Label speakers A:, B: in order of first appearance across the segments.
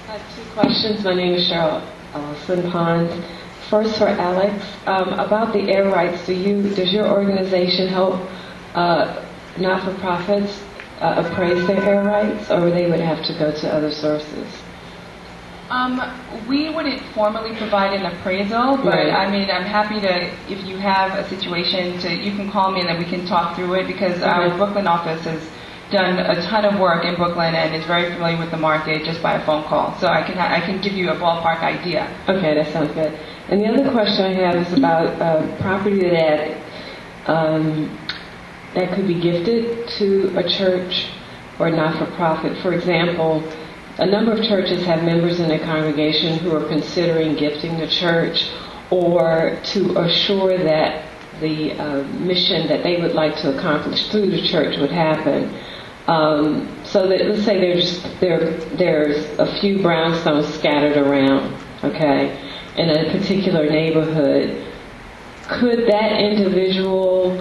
A: I have two questions. My name is Cheryl Pond. First for Alex, about the air rights. Does your organization help not-for-profits appraise their air rights, or they would have to go to other sources?
B: We wouldn't formally provide an appraisal, but
A: Right.
B: I mean, I'm happy to, if you have a situation, you can call me and then we can talk through it, because our Brooklyn office has done a ton of work in Brooklyn and is very familiar with the market just by a phone call. So I can give you a ballpark idea.
A: Okay, that sounds good. And the other question I have is about property that could be gifted to a church or not-for-profit. For example, a number of churches have members in their congregation who are considering gifting the church, or to assure that the mission that they would like to accomplish through the church would happen. So that, let's say there's a few brownstones scattered around, okay, in a particular neighborhood. Could that individual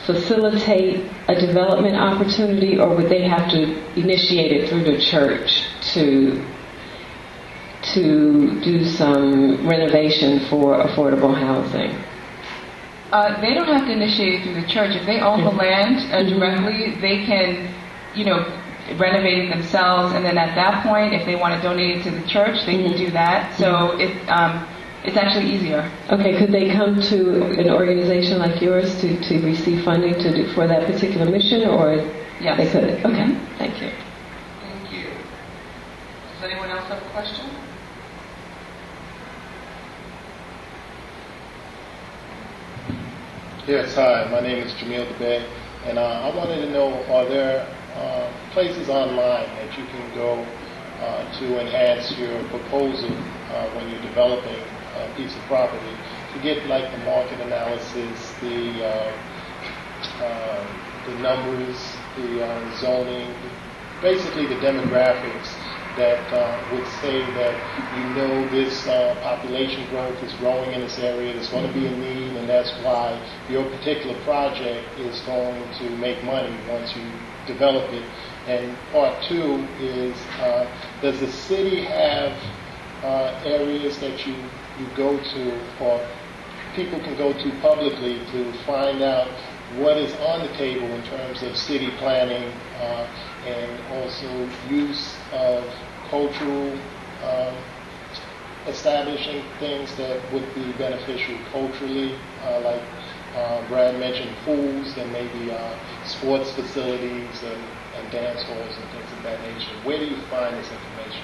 A: facilitate a development opportunity, or would they have to initiate it through the church to do some renovation for affordable housing?
B: They don't have to initiate it through the church. If they own the land directly, they can, renovate it themselves, and then at that point, if they want to donate it to the church, they can do that. So it's actually easier.
A: Okay, could they come to an organization like yours to receive funding for that particular mission, or
B: Yes.
A: they could? Okay, thank you.
C: Thank you. Does anyone else have a question?
D: Yes, hi, my name is Jamil Debay, and I wanted to know, are there places online that you can go to enhance your proposal when you're developing a piece of property, to get like the market analysis, the numbers, the zoning, basically the demographics that would say that this population growth is growing in this area, there's going to be a need, and that's why your particular project is going to make money once you develop it. And part two is, does the city have areas that you go to, or people can go to publicly, to find out what is on the table in terms of city planning, and also use of cultural, establishing things that would be beneficial culturally, like Brad mentioned pools, and maybe sports facilities and dance halls and things of that nature. Where do you find this information?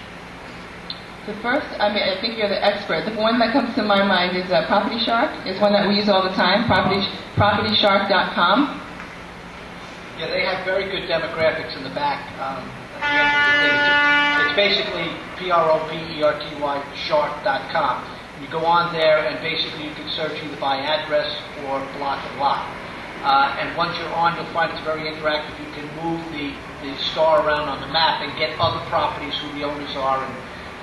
B: The first, I think you're the expert. The one that comes to my mind is Property Shark. It's one that we use all the time, PropertyShark.com.
C: Yeah, they have very good demographics in the back. At the end of the thing. It's basically PROPERTY shark.com. You go on there, and basically you can search either by address or block and lot. And once you're on, you'll find it's very interactive. You can move the star around on the map and get other properties, who the owners are,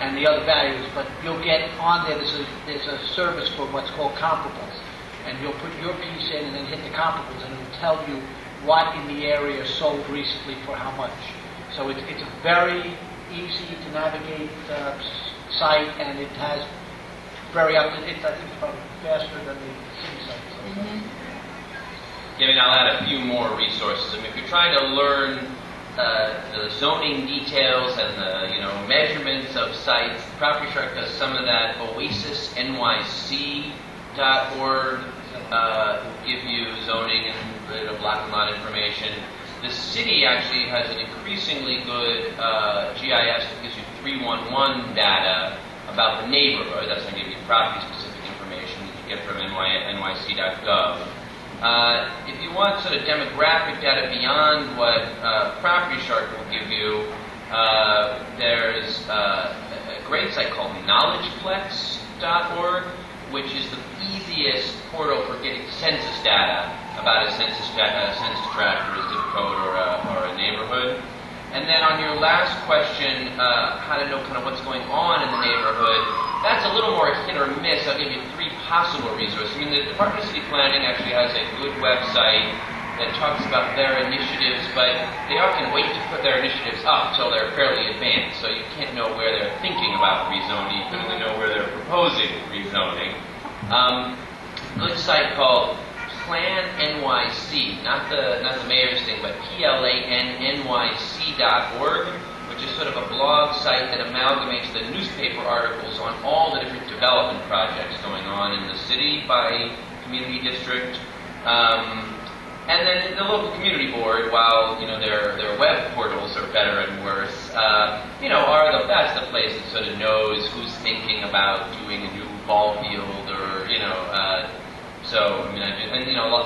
C: and the other values. But you'll get on there, there's a service for what's called comparables. And you'll put your piece in and then hit the comparables, and it'll tell you what in the area sold recently for how much. So it's a very easy to navigate site, and it has very I think it's probably faster than the city site. So.
E: Yeah, I'll add a few more resources. If you're trying to learn the zoning details and the measurements of sites, Property Shark does some of that. OasisNYC.org give you zoning and block and lot information. The city actually has an increasingly good GIS that gives you 311 data about the neighborhood. That's going to give you property-specific information that you get from NYC.gov. If you want sort of demographic data beyond what Property Shark will give you, there's a great site called KnowledgePlex.org, which is the easiest portal for getting census data about a census tract or a zip code or a neighborhood. And then on your last question, how to know kind of what's going on in the neighborhood, that's a little more hit or miss. I'll give you three possible resources. The Department of City Planning actually has a good website that talks about their initiatives, but they often wait to put their initiatives up until they're fairly advanced. So so you can't know where they're thinking about rezoning. You can only know where they're proposing rezoning. Good site called Plan NYC, not the mayor's thing, but PLANNYC.org, which is sort of a blog site that amalgamates the newspaper articles on all the different development projects going on in the city by community district. And then the local community board, while their web portals are better and worse, that's the place that sort of knows who's thinking about doing a new ball field or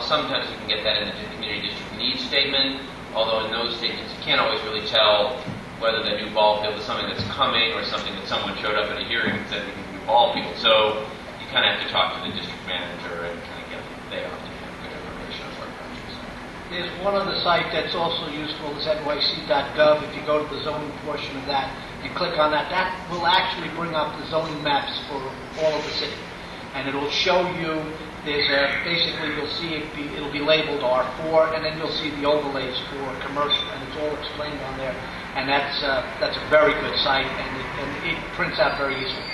E: sometimes you can get that in the community district needs statement. Although in those statements you can't always really tell whether the new ball field is something that's coming or something that someone showed up at a hearing and said we need a new ball field. So you kind of have to talk to the district manager and kind of get they often have good information on what projects.
C: There's one other site that's also useful, is nyc.gov. If you go to the zoning portion of that and click on that, that will actually bring up the zoning maps for all of the city. And it'll show you, basically you'll see it'll be labeled R4, and then you'll see the overlays for commercial, and it's all explained on there. And that's a very good site, and it prints out very easily.